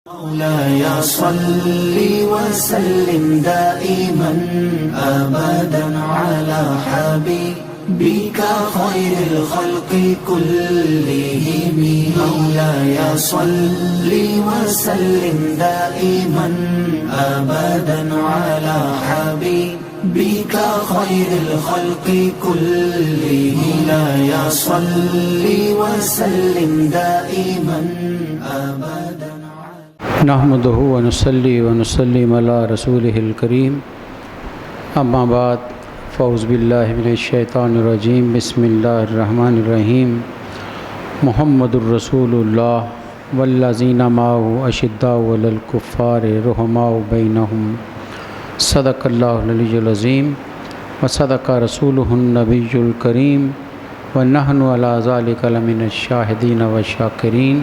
مولاي صل وسلم دائما أبدا على حبيبك خير الخلق كلهم. مولاي صل وسلم دائما أبدا على حبيبك خير الخلق كلهم. مولاي صل وسلم دائما أبدا. نحمده ونصلي ونسلم على رسوله الكريم. اما بعد فاعوذ باللہ من الشیطان الرجیم. بسم اللہ الرحمن الرحیم. محمد الرسول اللہ والذین معه اشداء علی الکفار رحماء بینہم. صدق اللہ العلی العظیم وصدق رسولہ النبی الکریم ونحن علی ذلک لمن الشاہدین والشاکرین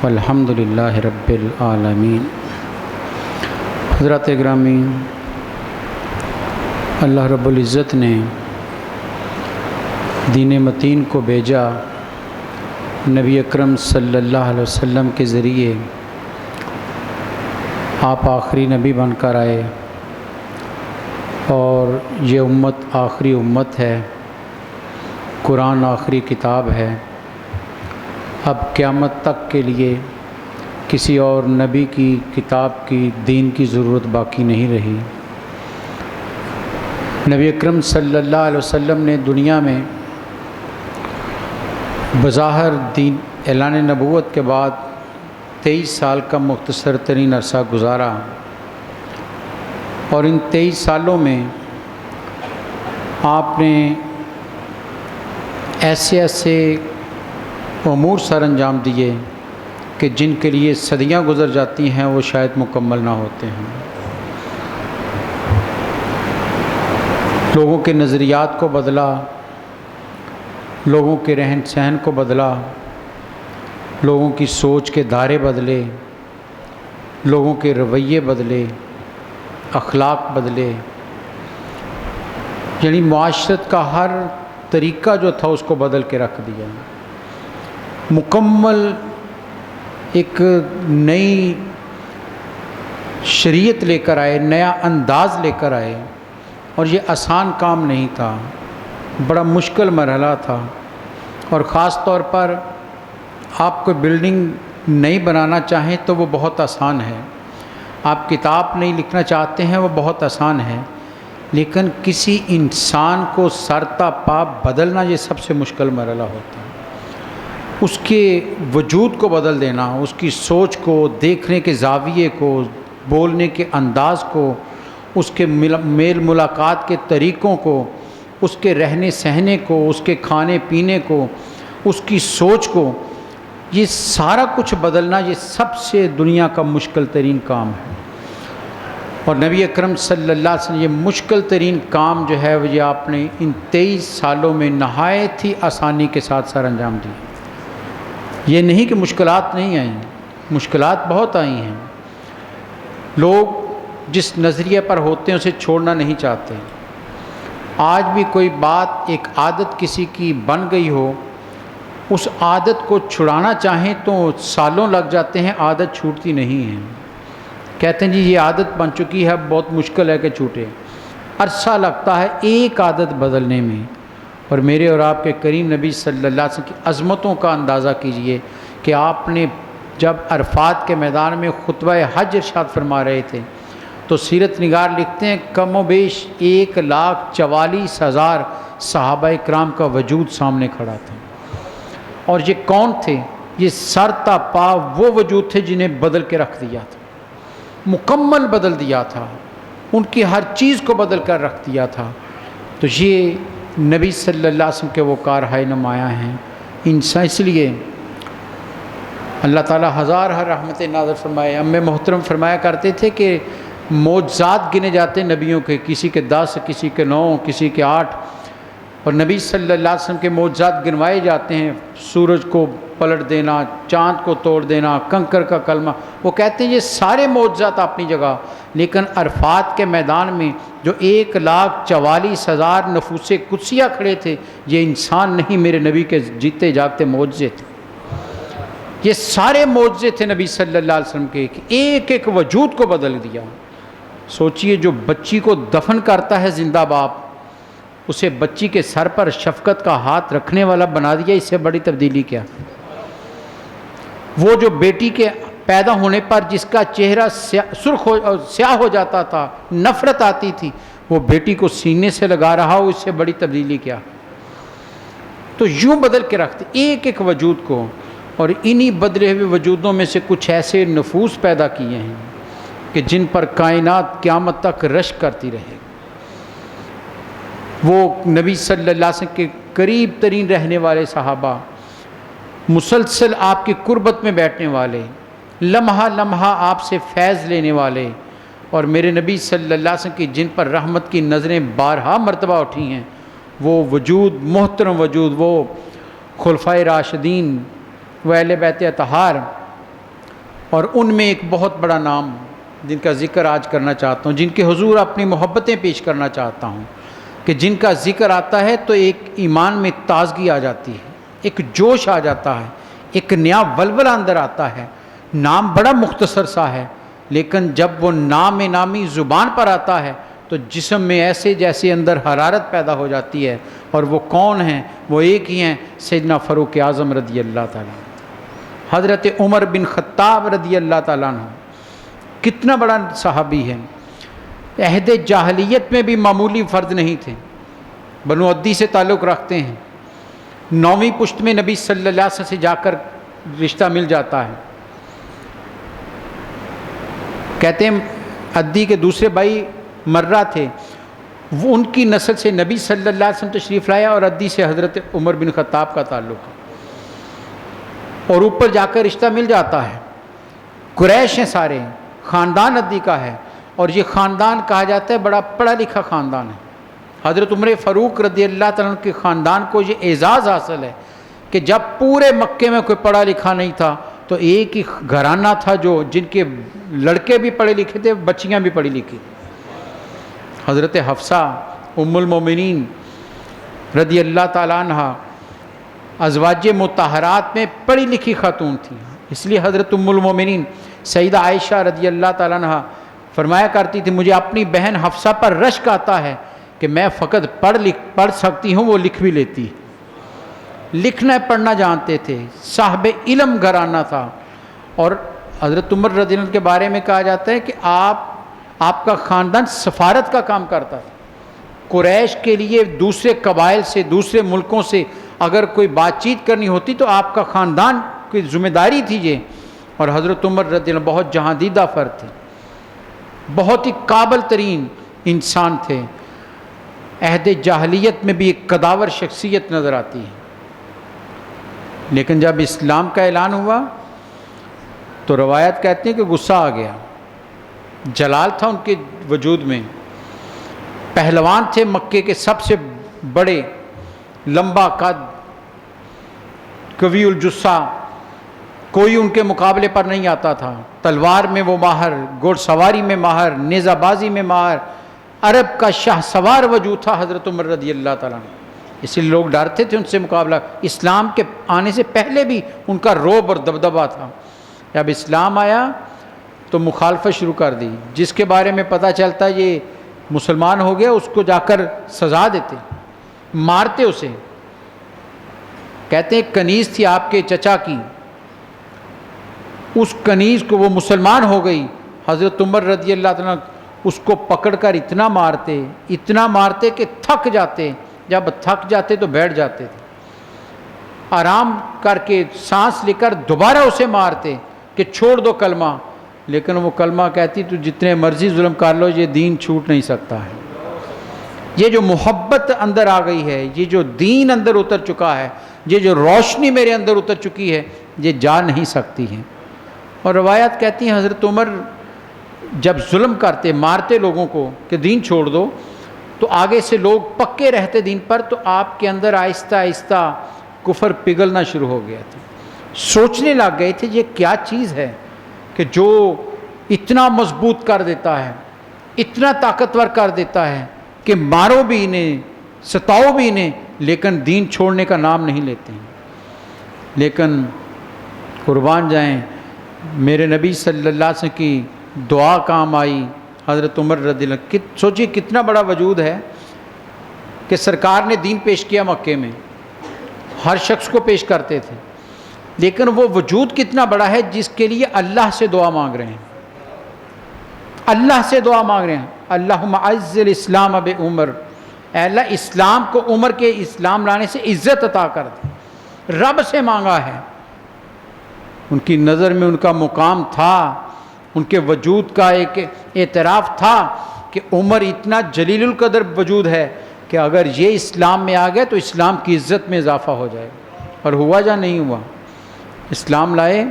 والحمد للہ رب العالمین. حضرات گرامی، اللہ رب العزت نے دین متین کو بھیجا، نبی اکرم صلی اللہ علیہ وسلم کے ذریعے آپ آخری نبی بن کر آئے، اور یہ امت آخری امت ہے، قرآن آخری کتاب ہے. اب قیامت تک کے لیے کسی اور نبی کی کتاب کی دین کی ضرورت باقی نہیں رہی. نبی اکرم صلی اللہ علیہ وسلم نے دنیا میں بظاہر دین اعلان نبوت کے بعد 23 سال کا مختصر ترین عرصہ گزارا، اور ان 23 سالوں میں آپ نے ایسے امور سر انجام دیے کہ جن کے لیے صدیاں گزر جاتی ہیں وہ شاید مکمل نہ ہوتے ہیں. لوگوں کے نظریات کو بدلا، لوگوں کے رہن سہن کو بدلا، لوگوں کی سوچ کے دائرے بدلے، لوگوں کے رویے بدلے، اخلاق بدلے، یعنی معاشرت کا ہر طریقہ جو تھا اس کو بدل کے رکھ دیا. مکمل ایک نئی شریعت لے کر آئے، نیا انداز لے کر آئے، اور یہ آسان کام نہیں تھا، بڑا مشکل مرحلہ تھا. اور خاص طور پر آپ کوئی بلڈنگ نہیں بنانا چاہیں تو وہ بہت آسان ہے، آپ کتاب نہیں لکھنا چاہتے ہیں وہ بہت آسان ہے، لیکن کسی انسان کو سرتا پا بدلنا یہ سب سے مشکل مرحلہ ہوتا ہے. اس کے وجود کو بدل دینا، اس کی سوچ کو، دیکھنے کے زاویے کو، بولنے کے انداز کو، اس کے میل ملاقات کے طریقوں کو، اس کے رہنے سہنے کو، اس کے کھانے پینے کو، اس کی سوچ کو، یہ سارا کچھ بدلنا یہ سب سے دنیا کا مشکل ترین کام ہے. اور نبی اکرم صلی اللہ علیہ وسلم یہ مشکل ترین کام جو ہے وہ یہ آپ نے ان 23 سالوں میں نہایت ہی آسانی کے ساتھ سر انجام دی. یہ نہیں کہ مشکلات نہیں آئیں، مشکلات بہت آئی ہیں. لوگ جس نظریے پر ہوتے ہیں اسے چھوڑنا نہیں چاہتے. آج بھی کوئی بات، ایک عادت کسی کی بن گئی ہو، اس عادت کو چھڑانا چاہیں تو سالوں لگ جاتے ہیں، عادت چھوٹتی نہیں ہے. کہتے ہیں جی یہ عادت بن چکی ہے، بہت مشکل ہے کہ چھوٹے. عرصہ لگتا ہے ایک عادت بدلنے میں. اور میرے اور آپ کے کریم نبی صلی اللہ علیہ وسلم کی عظمتوں کا اندازہ کیجئے کہ آپ نے جب عرفات کے میدان میں خطبہ حج ارشاد فرما رہے تھے تو سیرت نگار لکھتے ہیں کم و بیش 1,44,000 صحابہ کرام کا وجود سامنے کھڑا تھا. اور یہ کون تھے؟ یہ سر تا پا وہ وجود تھے جنہیں بدل کے رکھ دیا تھا، مکمل بدل دیا تھا، ان کی ہر چیز کو بدل کر رکھ دیا تھا. تو یہ نبی صلی اللہ علیہ وسلم کے وہ کارہائے نمایاں ہیں. اس لیے اللہ تعالیٰ ہزار رحمت نازل فرمائے. ام محترم فرمایا کرتے تھے کہ معجزات گنے جاتے نبیوں کے، کسی کے 10، کسی کے 9، کسی کے 8، اور نبی صلی اللہ علیہ وسلم کے معجزات گنوائے جاتے ہیں. سورج کو پلٹ دینا، چاند کو توڑ دینا، کنکر کا کلمہ. وہ کہتے ہیں یہ سارے معجزات اپنی جگہ، لیکن عرفات کے میدان میں جو 1,44,000 نفوس قدسیہ کھڑے تھے، یہ انسان نہیں، میرے نبی کے جیتے جاگتے معجزے تھے. یہ سارے معجزے تھے نبی صلی اللہ علیہ وسلم کے، ایک ایک وجود کو بدل دیا۔ سوچئے جو بچی کو دفن کرتا ہے زندہ باپ، اسے بچی کے سر پر شفقت کا ہاتھ رکھنے والا بنا دیا، اس سے بڑی تبدیلی کیا؟ وہ جو بیٹی کے پیدا ہونے پر جس کا چہرہ سیاہ ہو جاتا تھا، نفرت آتی تھی، وہ بیٹی کو سینے سے لگا رہا ہو، اس سے بڑی تبدیلی کیا؟ تو یوں بدل کے رکھتے ایک ایک وجود کو، اور انہی بدلے ہوئے وجودوں میں سے کچھ ایسے نفوس پیدا کیے ہیں کہ جن پر کائنات قیامت تک رشک کرتی رہے۔ وہ نبی صلی اللہ علیہ وسلم کے قریب ترین رہنے والے صحابہ، مسلسل آپ کی قربت میں بیٹھنے والے، لمحہ لمحہ آپ سے فیض لینے والے، اور میرے نبی صلی اللہ علیہ وسلم کی جن پر رحمت کی نظریں بارہا مرتبہ اٹھی ہیں، وہ وجود، محترم وجود، وہ خلفائے راشدین، وہ اہل بیت اطہار، اور ان میں ایک بہت بڑا نام جن کا ذکر آج کرنا چاہتا ہوں، جن کے حضور اپنی محبتیں پیش کرنا چاہتا ہوں، کہ جن کا ذکر آتا ہے تو ایک ایمان میں تازگی آ جاتی ہے، ایک جوش آ جاتا ہے، ایک نیا ولولہ اندر آتا ہے۔ نام بڑا مختصر سا ہے، لیکن جب وہ نام نامی زبان پر آتا ہے تو جسم میں ایسے جیسے اندر حرارت پیدا ہو جاتی ہے۔ اور وہ کون ہیں؟ وہ ایک ہی ہیں، سیدنا فاروق اعظم رضی اللہ تعالیٰ عنہ، حضرت عمر بن خطاب رضی اللہ تعالیٰ عنہ۔ کتنا بڑا صحابی ہے، عہد جاہلیت میں بھی معمولی فرد نہیں تھے، بنو عدی سے تعلق رکھتے ہیں، 9ویں پشت میں نبی صلی اللہ علیہ وسلم سے جا کر رشتہ مل جاتا ہے۔ کہتے ہیں عدی کے دوسرے بھائی مرہ تھے، وہ ان کی نسل سے نبی صلی اللہ علیہ وسلم تشریف لایا، اور عدی سے حضرت عمر بن خطاب کا تعلق ہے، اور اوپر جا کر رشتہ مل جاتا ہے۔ قریش ہیں سارے، خاندان عدی کا ہے، اور یہ خاندان کہا جاتا ہے بڑا پڑھا لکھا خاندان ہے۔ حضرت عمر فاروق رضی اللہ تعالیٰ عنہ کے خاندان کو یہ اعزاز حاصل ہے کہ جب پورے مکے میں کوئی پڑھا لکھا نہیں تھا تو ایک ہی گھرانہ تھا جو جن کے لڑکے بھی پڑھے لکھے تھے، بچیاں بھی پڑھی لکھی۔ حضرت حفصہ ام المومنین رضی اللہ تعالیٰ عنہ ازواج مطہرات میں پڑھی لکھی خاتون تھیں، اس لیے حضرت ام المومنین سیدہ عائشہ رضی اللہ تعالیٰ عنہ فرمایا کرتی تھی، مجھے اپنی بہن حفصہ پر رشک آتا ہے کہ میں فقط پڑھ سکتی ہوں، وہ لکھ بھی لیتی۔ لکھنا پڑھنا جانتے تھے، صاحب علم گھرانہ تھا۔ اور حضرت عمر رضی اللہ عنہ کے بارے میں کہا جاتا ہے کہ آپ کا خاندان سفارت کا کام کرتا تھا۔ قریش کے لیے دوسرے قبائل سے، دوسرے ملکوں سے اگر کوئی بات چیت کرنی ہوتی تو آپ کا خاندان کی ذمہ داری تھی یہ۔ اور حضرت عمر رضی اللہ عنہ بہت جہاندیدہ فرد تھے، بہت ہی قابل ترین انسان تھے۔ عہد جاہلیت میں بھی ایک قداور شخصیت نظر آتی ہے، لیکن جب اسلام کا اعلان ہوا تو روایت کہتی ہے کہ غصہ آ گیا، جلال تھا ان کے وجود میں، پہلوان تھے مکے کے سب سے بڑے، لمبا قد، قوی الجثہ، کوئی ان کے مقابلے پر نہیں آتا تھا۔ تلوار میں وہ ماہر، گھوڑ سواری میں ماہر، نیزہ بازی میں ماہر، عرب کا شاہ سوار وجود تھا حضرت عمر رضی اللہ تعالیٰ عنہ، اس لیے لوگ ڈرتے تھے ان سے مقابلہ۔ اسلام کے آنے سے پہلے بھی ان کا رعب اور دبدبہ تھا، جب اسلام آیا تو مخالفت شروع کر دی۔ جس کے بارے میں پتہ چلتا یہ مسلمان ہو گیا اس کو جا کر سزا دیتے، مارتے اسے۔ کہتے ہیں کنیز تھی آپ کے چچا کی، اس کنیز کو وہ مسلمان ہو گئی، حضرت عمر رضی اللہ تعالیٰ اس کو پکڑ کر اتنا مارتے کہ تھک جاتے، جب تھک جاتے تو بیٹھ جاتے تھے، آرام کر کے سانس لے کر دوبارہ اسے مارتے کہ چھوڑ دو کلمہ، لیکن وہ کلمہ کہتی تو جتنے مرضی ظلم کر لو یہ دین چھوٹ نہیں سکتا ہے۔ یہ جو محبت اندر آ گئی ہے، یہ جو دین اندر اتر چکا ہے، یہ جو روشنی میرے اندر اتر چکی ہے، یہ جا نہیں سکتی ہے۔ اور روایت کہتی ہیں حضرت عمر جب ظلم کرتے، مارتے لوگوں کو کہ دین چھوڑ دو، تو آگے سے لوگ پکے رہتے دین پر، تو آپ کے اندر آہستہ آہستہ کفر پگھلنا شروع ہو گیا تھا۔ سوچنے لگ گئے تھے یہ کیا چیز ہے کہ جو اتنا مضبوط کر دیتا ہے، اتنا طاقتور کر دیتا ہے کہ مارو بھی انہیں، ستاؤ بھی انہیں، لیکن دین چھوڑنے کا نام نہیں لیتے ہیں۔ لیکن قربان جائیں میرے نبی صلی اللہ علیہ وسلم کی دعا کام آئی حضرت عمر رضی اللہ. سوچیے کتنا بڑا وجود ہے کہ سرکار نے دین پیش کیا مکے میں، ہر شخص کو پیش کرتے تھے، لیکن وہ وجود کتنا بڑا ہے جس کے لیے اللہ سے دعا مانگ رہے ہیں، اللہ سے دعا مانگ رہے ہیں. اللہم اعز الاسلام بعمر، اے اللہ اسلام کو عمر کے اسلام لانے سے عزت عطا کر دے. رب سے مانگا ہے. ان کی نظر میں ان کا مقام تھا، ان کے وجود کا ایک اعتراف تھا کہ عمر اتنا جلیل القدر وجود ہے کہ اگر یہ اسلام میں آ گئے تو اسلام کی عزت میں اضافہ ہو جائے. اور ہوا یا نہیں ہوا؟ اسلام لائے.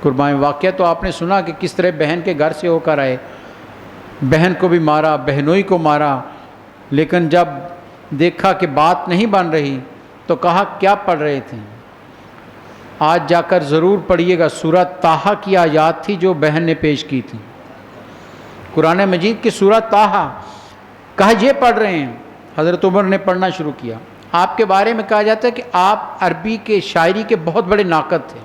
قربان واقعہ تو آپ نے سنا کہ کس طرح بہن کے گھر سے ہو کر آئے، بہن کو بھی مارا، بہنوئی کو مارا، لیکن جب دیکھا کہ بات نہیں بن رہی تو کہا کیا پڑھ رہے تھے؟ آج جا کر ضرور پڑھیے گا، سورہ طٰہٰ کی آیات تھی جو بہن نے پیش کی تھی، قرآن مجید کی سورہ طٰہٰ. کہا یہ پڑھ رہے ہیں. حضرت عمر نے پڑھنا شروع کیا. آپ کے بارے میں کہا جاتا ہے کہ آپ عربی کے شاعری کے بہت بڑے ناقد تھے.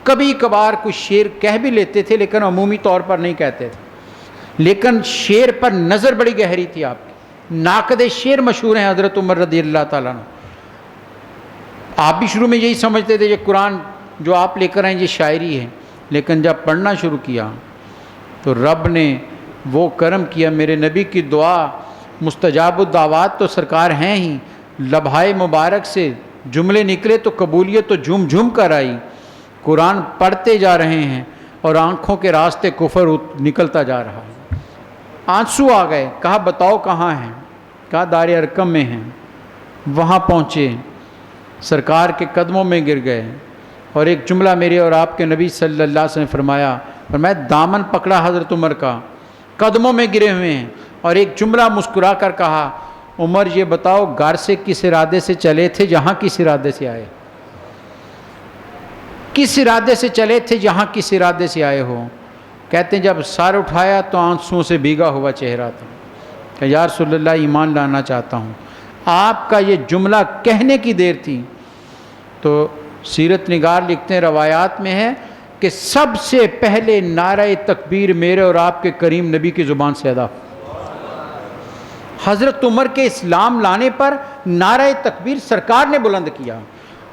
کبھی کبھار کچھ شعر کہہ بھی لیتے تھے لیکن عمومی طور پر نہیں کہتے تھے، لیکن شعر پر نظر بڑی گہری تھی آپ کی. ناقد شعر مشہور ہیں حضرت عمر رضی اللہ تعالیٰ عنہ. آپ بھی شروع میں یہی سمجھتے تھے کہ قرآن جو آپ لے کر آئیں یہ شاعری ہے، لیکن جب پڑھنا شروع کیا تو رب نے وہ کرم کیا. میرے نبی کی دعا مستجاب الدعوات تو سرکار ہیں ہی، لبھائے مبارک سے جملے نکلے تو قبولیت تو جھوم جھوم کر آئی. قرآن پڑھتے جا رہے ہیں اور آنکھوں کے راستے کفر نکلتا جا رہا ہے. آنسو آ گئے. کہا بتاؤ کہاں ہیں؟ کہا دار ارقم میں ہیں. وہاں پہنچے، سرکار کے قدموں میں گر گئے اور ایک جملہ میرے اور آپ کے نبی صلی اللہ علیہ وسلم نے فرمایا دامن پکڑا حضرت عمر کا، قدموں میں گرے ہوئے ہیں، اور ایک جملہ مسکرا کر کہا عمر یہ بتاؤ گھر سے کس ارادے سے چلے تھے، جہاں کس ارادے سے آئے؟ کس ارادے سے چلے تھے، جہاں کس ارادے سے آئے ہو؟ کہتے ہیں جب سر اٹھایا تو آنسوؤں سے بھیگا ہوا چہرہ تھا کہ یا رسول اللہ ایمان لانا چاہتا ہوں. آپ کا یہ جملہ کہنے کی دیر تھی تو سیرت نگار لکھتے ہیں، روایات میں ہے کہ سب سے پہلے نعرہ تکبیر میرے اور آپ کے کریم نبی کی زبان سے ادا. حضرت عمر کے اسلام لانے پر نعرہ تکبیر سرکار نے بلند کیا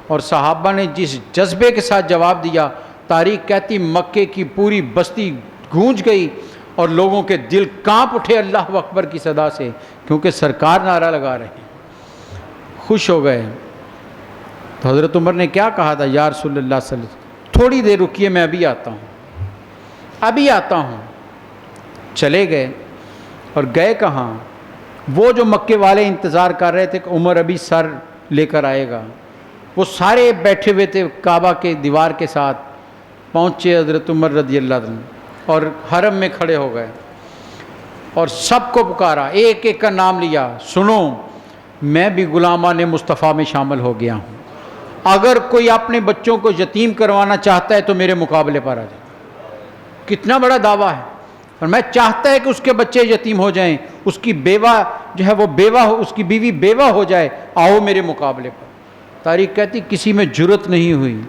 اور صحابہ نے جس جذبے کے ساتھ جواب دیا، تاریخ کہتی مکے کی پوری بستی گونج گئی اور لوگوں کے دل کانپ اٹھے اللہ اکبر کی صدا سے، کیونکہ سرکار نعرہ لگا رہے ہیں. خوش ہو گئے. تو حضرت عمر نے کیا کہا تھا؟ یا رسول اللہ صلی اللہ علیہ وسلم تھوڑی دیر رکیے، میں ابھی آتا ہوں، ابھی آتا ہوں. چلے گئے اور گئے کہاں؟ وہ جو مکے والے انتظار کر رہے تھے کہ عمر ابھی سر لے کر آئے گا، وہ سارے بیٹھے ہوئے تھے کعبہ کے دیوار کے ساتھ. پہنچے حضرت عمر رضی اللہ عنہ اور حرم میں کھڑے ہو گئے اور سب کو پکارا، ایک ایک کا نام لیا. سنو میں بھی غلامان مصطفیٰ میں شامل ہو گیا ہوں، اگر کوئی اپنے بچوں کو یتیم کروانا چاہتا ہے تو میرے مقابلے پر آ جائے. کتنا بڑا دعویٰ ہے. اور میں چاہتا ہے کہ اس کے بچے یتیم ہو جائیں، اس کی بیوہ جو ہے وہ بیوہ ہو، اس کی بیوی بیوہ ہو جائے، آؤ میرے مقابلے پر. تاریخ کہتی کسی میں جرت نہیں ہوئی،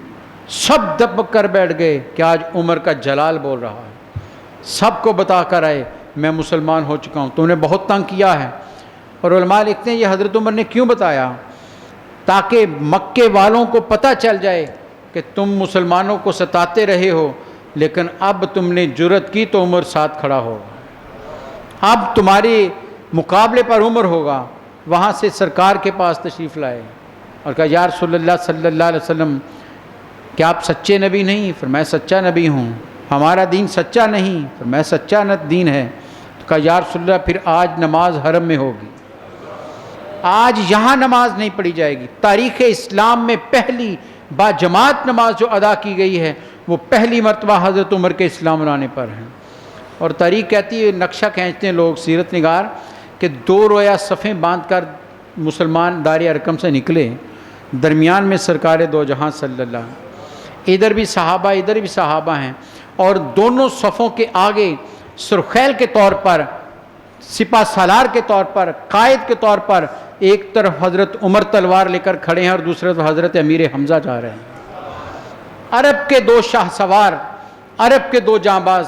سب دبک کر بیٹھ گئے کہ آج عمر کا جلال بول رہا ہے. سب کو بتا کر آئے میں مسلمان ہو چکا ہوں، تم نے بہت تنگ کیا ہے. اور علماء لکھتے ہیں یہ حضرت عمر نے کیوں بتایا؟ تاکہ مکے والوں کو پتہ چل جائے کہ تم مسلمانوں کو ستاتے رہے ہو، لیکن اب تم نے جرت کی تو عمر ساتھ کھڑا ہوگا، اب تمہارے مقابلے پر عمر ہوگا. وہاں سے سرکار کے پاس تشریف لائے اور کہا یا رسول اللہ صلی اللہ علیہ وسلم کیا آپ سچے نبی نہیں؟ فرمایا سچا نبی ہوں. ہمارا دین سچا نہیں؟ فرمایا سچا دین ہے. تو کہا یا رسول اللہ پھر آج نماز حرم میں ہوگی، آج یہاں نماز نہیں پڑھی جائے گی. تاریخ اسلام میں پہلی با جماعت نماز جو ادا کی گئی ہے وہ پہلی مرتبہ حضرت عمر کے اسلام لانے پر ہے. اور تاریخ کہتی ہے، نقشہ کھینچتے ہیں لوگ سیرت نگار، کہ 2 رویا صفیں باندھ کر مسلمان دار ارقم سے نکلے، درمیان میں سرکار دو جہاں صلی اللہ، ادھر بھی صحابہ ادھر بھی صحابہ ہیں، اور دونوں صفوں کے آگے سرخیل کے طور پر، سپہ سالار کے طور پر، قائد کے طور پر ایک طرف حضرت عمر تلوار لے کر کھڑے ہیں اور دوسرے طرف حضرت امیر حمزہ جا رہے ہیں. عرب کے 2 شاہ سوار، عرب کے 2 جانباز،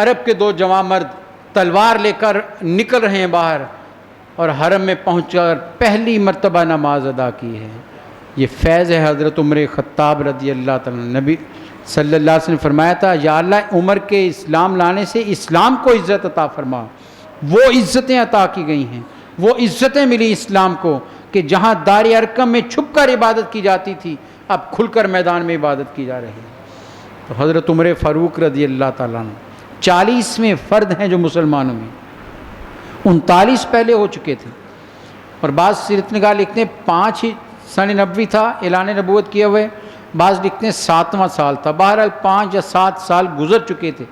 عرب کے 2 جواں مرد تلوار لے کر نکل رہے ہیں باہر، اور حرم میں پہنچ کر پہلی مرتبہ نماز ادا کی ہے۔ یہ فیض ہے حضرت عمر خطاب رضی اللہ تعالیٰ عنہ۔ نبی صلی اللہ علیہ وسلم نے فرمایا تھا، یا اللہ عمر کے اسلام لانے سے اسلام کو عزت عطا فرما۔ وہ عزتیں عطا کی گئی ہیں، وہ عزتیں ملی اسلام کو کہ جہاں دار ارقم میں چھپ کر عبادت کی جاتی تھی، اب کھل کر میدان میں عبادت کی جا رہی ہے۔ تو حضرت عمر فاروق رضی اللہ تعالیٰ عنہ 40ویں فرد ہیں جو مسلمانوں میں، 39 پہلے ہو چکے تھے، اور بعض سیرت نگار لکھتے ہیں 5 ہی سن نبوی تھا اعلان نبوت کیے ہوئے، بعض لکھتے ہیں 7واں سال تھا، بہرحال 5 یا 7 سال گزر چکے تھے،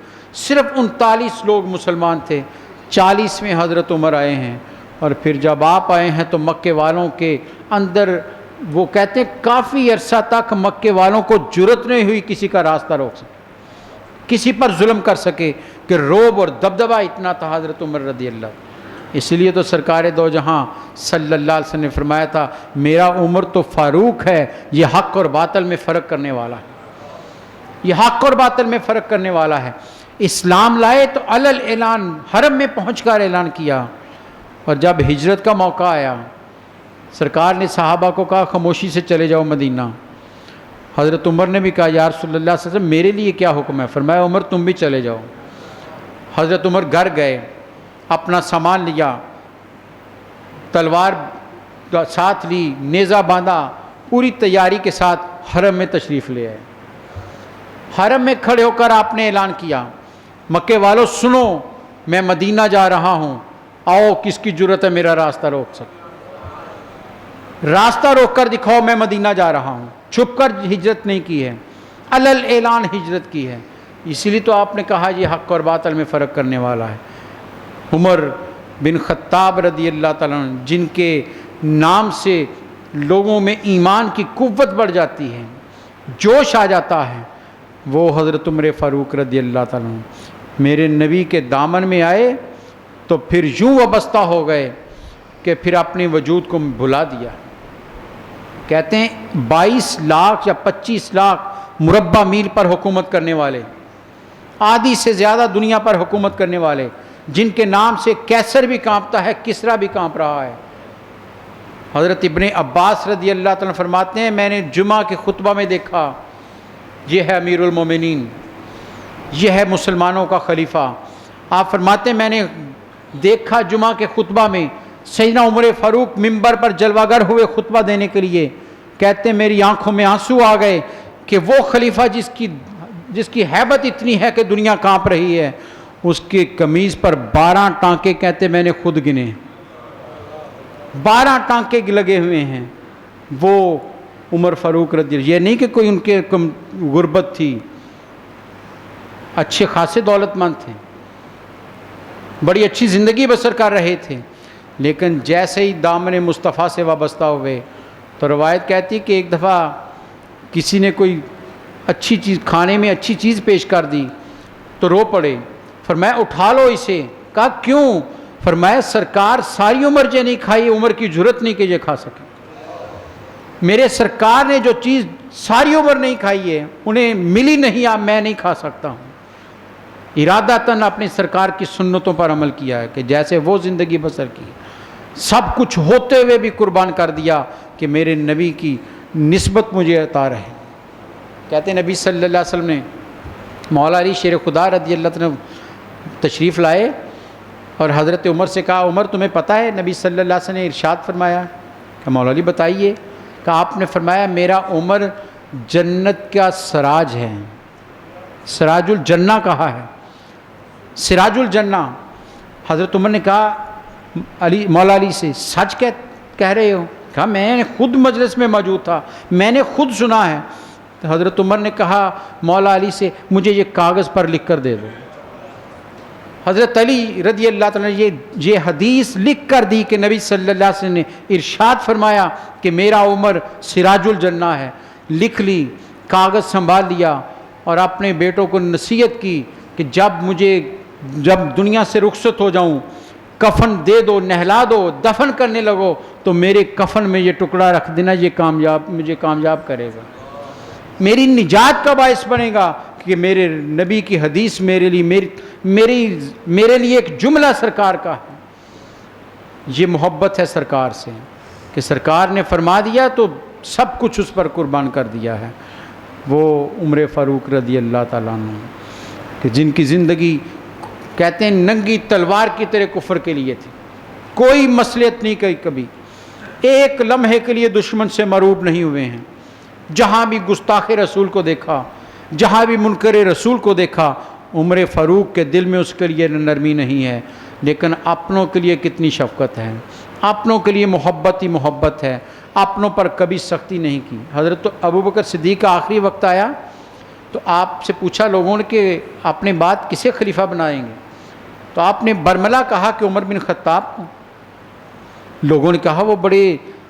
صرف 39 لوگ مسلمان تھے۔ 40ویں حضرت عمر آئے ہیں، اور پھر جب آپ آئے ہیں تو مکے والوں کے اندر وہ کہتے ہیں کافی عرصہ تک مکے والوں کو جرأت نہیں ہوئی کسی کا راستہ روک سکے، کسی پر ظلم کر سکے، کہ رعب اور دبدبہ اتنا تھا حضرت عمر رضی اللہ۔ اس لیے تو سرکار دو جہاں صلی اللہ علیہ وسلم نے فرمایا تھا، میرا عمر تو فاروق ہے، یہ حق اور باطل میں فرق کرنے والا ہے، یہ حق اور باطل میں فرق کرنے والا ہے۔ اسلام لائے تو علل اعلان حرم میں پہنچ کر اعلان کیا، اور جب ہجرت کا موقع آیا سرکار نے صحابہ کو کہا خاموشی سے چلے جاؤ مدینہ۔ حضرت عمر نے بھی کہا یا رسول اللہ صلی اللہ علیہ وسلم میرے لیے کیا حکم ہے؟ فرمایا عمر تم بھی چلے جاؤ۔ حضرت عمر گھر گئے، اپنا سامان لیا، تلوار ساتھ لی، نیزہ باندھا، پوری تیاری کے ساتھ حرم میں تشریف لے آئے۔ حرم میں کھڑے ہو کر آپ نے اعلان کیا، مکے والوں سنو، میں مدینہ جا رہا ہوں، آؤ کس کی جرأت ہے میرا راستہ روک سکے؟ راستہ روک کر دکھاؤ میں مدینہ جا رہا ہوں۔ چھپ کر ہجرت نہیں کی ہے، علل اعلان ہجرت کی ہے۔ اسی لیے تو آپ نے کہا یہ حق اور باطل میں فرق کرنے والا ہے۔ عمر بن خطاب رضی اللہ تعالیٰ عنہ، جن کے نام سے لوگوں میں ایمان کی قوت بڑھ جاتی ہے، جوش آ جاتا ہے، وہ حضرت عمر فاروق رضی اللہ تعالیٰ عنہ میرے نبی کے دامن میں آئے تو پھر یوں وابستہ ہو گئے کہ پھر اپنے وجود کو بھلا دیا۔ کہتے ہیں 22 لاکھ یا 25 لاکھ مربع میل پر حکومت کرنے والے، آدھی سے زیادہ دنیا پر حکومت کرنے والے، جن کے نام سے کیسر بھی کانپتا ہے، کسرا بھی کانپ رہا ہے۔ حضرت ابن عباس رضی اللہ تعالیٰ فرماتے ہیں میں نے جمعہ کے خطبہ میں دیکھا، یہ ہے امیر المومنین، یہ ہے مسلمانوں کا خلیفہ۔ آپ فرماتے ہیں میں نے دیکھا جمعہ کے خطبہ میں سیدنا عمر فاروق ممبر پر جلوہ گر ہوئے خطبہ دینے کے لیے، کہتے ہیں میری آنکھوں میں آنسو آ گئے کہ وہ خلیفہ جس کی ہیبت اتنی ہے کہ دنیا کانپ رہی ہے، اس کی قمیض پر 12 ٹانکے کہتے میں نے خود گنے، 12 ٹانکے لگے ہوئے ہیں۔ وہ عمر فاروق رضی اللہ، یہ نہیں کہ کوئی ان کے غربت تھی، اچھے خاصے دولت مند تھے، بڑی اچھی زندگی بسر کر رہے تھے، لیکن جیسے ہی دامن مصطفیٰ سے وابستہ ہوئے تو روایت کہتی ہے کہ ایک دفعہ کسی نے کوئی اچھی چیز کھانے میں اچھی چیز پیش کر دی تو رو پڑے، فرمایا اٹھا لو اسے۔ کہا کیوں؟ فرمایا سرکار ساری عمر یہ نہیں کھائی، عمر کی جرأت نہیں کہ یہ کھا سکے۔ میرے سرکار نے جو چیز ساری عمر نہیں کھائی ہے، انہیں ملی نہیں، اب میں نہیں کھا سکتا ہوں۔ ارادتاً اپنے سرکار کی سنتوں پر عمل کیا ہے کہ جیسے وہ زندگی بسر کی، سب کچھ ہوتے ہوئے بھی قربان کر دیا کہ میرے نبی کی نسبت مجھے عطا رہے۔ کہتے ہیں نبی صلی اللہ علیہ وسلم نے مولا علی شیر خدا رضی اللہ عنہ تشریف لائے اور حضرت عمر سے کہا عمر تمہیں پتہ ہے نبی صلی اللہ علیہ وسلم نے ارشاد فرمایا؟ کہ مولا علی بتائیے۔ کہ آپ نے فرمایا میرا عمر جنت کا سراج ہے، سراج الجنہ کہا ہے، سراج الجنہ۔ حضرت عمر نے کہا مولا علی سے سچ کہہ رہے ہو؟ کہا میں نے خود مجلس میں موجود تھا، میں نے خود سنا ہے۔ تو حضرت عمر نے کہا مولا علی سے مجھے یہ کاغذ پر لکھ کر دے دو۔ حضرت علی رضی اللہ تعالیٰ نے یہ حدیث لکھ کر دی کہ نبی صلی اللہ علیہ وسلم نے ارشاد فرمایا کہ میرا عمر سراج الجنہ ہے۔ لکھ لی، کاغذ سنبھال لیا اور اپنے بیٹوں کو نصیحت کی کہ جب دنیا سے رخصت ہو جاؤں کفن دے دو، نہلا دو، دفن کرنے لگو تو میرے کفن میں یہ ٹکڑا رکھ دینا، یہ مجھے کامیاب کرے گا۔ میری نجات کا باعث بنے گا کہ میرے نبی کی حدیث میرے لیے ایک جملہ سرکار کا ہے. یہ محبت ہے سرکار سے کہ سرکار نے فرما دیا تو سب کچھ اس پر قربان کر دیا ہے. وہ عمر فاروق رضی اللہ تعالیٰ عنہ کہ جن کی زندگی کہتے ہیں ننگی تلوار کی طرح کفر کے لیے تھی، کوئی مصلحت نہیں کی، کبھی ایک لمحے کے لیے دشمن سے مروب نہیں ہوئے ہیں. جہاں بھی گستاخ رسول کو دیکھا، جہاں بھی منکر رسول کو دیکھا، عمر فاروق کے دل میں اس کے لیے نرمی نہیں ہے، لیکن اپنوں کے لیے کتنی شفقت ہے، اپنوں کے لیے محبت ہی محبت ہے، اپنوں پر کبھی سختی نہیں کی. حضرت ابوبکر صدیق کا آخری وقت آیا تو آپ سے پوچھا لوگوں نے کہ اپنے بعد کسے خلیفہ بنائیں گے؟ تو آپ نے برملا کہا کہ عمر بن خطاب کو. لوگوں نے کہا وہ بڑے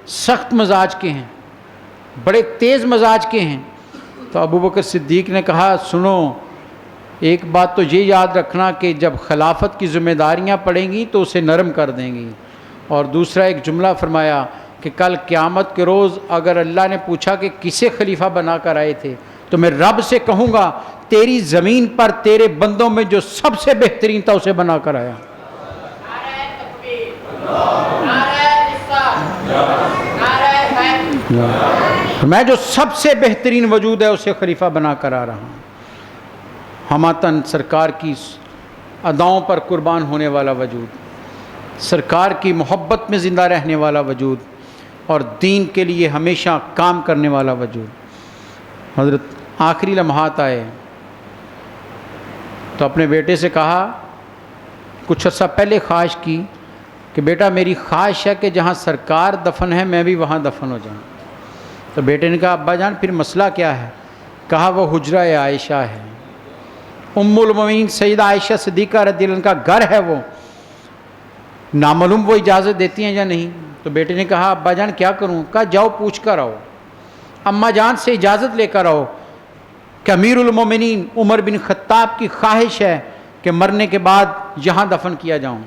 سخت مزاج کے ہیں، بڑے تیز مزاج کے ہیں. تو ابوبکر صدیق نے کہا سنو، ایک بات تو یہ یاد رکھنا کہ جب خلافت کی ذمہ داریاں پڑیں گی تو اسے نرم کر دیں گی. اور دوسرا ایک جملہ فرمایا کہ کل قیامت کے روز اگر اللہ نے پوچھا کہ کسے خلیفہ بنا کر آئے تھے تو میں رب سے کہوں گا تیری زمین پر تیرے بندوں میں جو سب سے بہترین تھا اسے بنا کر آیا. میں جو سب سے بہترین وجود ہے اسے خلیفہ بنا کر آ رہا ہوں. ہماتن سرکار کی اداؤں پر قربان ہونے والا وجود، سرکار کی محبت میں زندہ رہنے والا وجود، اور دین کے لیے ہمیشہ کام کرنے والا وجود. حضرت آخری لمحات آئے تو اپنے بیٹے سے کہا، کچھ عرصہ پہلے خواہش کی کہ بیٹا میری خواہش ہے کہ جہاں سرکار دفن ہے میں بھی وہاں دفن ہو جاؤں. تو بیٹے نے کہا ابا جان پھر مسئلہ کیا ہے؟ کہا وہ حجرہ عائشہ ہے، ام المومنین سیدہ عائشہ صدیقہ رضی اللہ عنہ کا گھر ہے. وہ نامعلوم وہ اجازت دیتی ہیں یا نہیں. تو بیٹے نے کہا ابا جان کیا کروں؟ کہا جاؤ پوچھ کر آؤ، اماں جان سے اجازت لے کر آؤ کہ امیر المومنین عمر بن خطاب کی خواہش ہے کہ مرنے کے بعد یہاں دفن کیا جاؤں.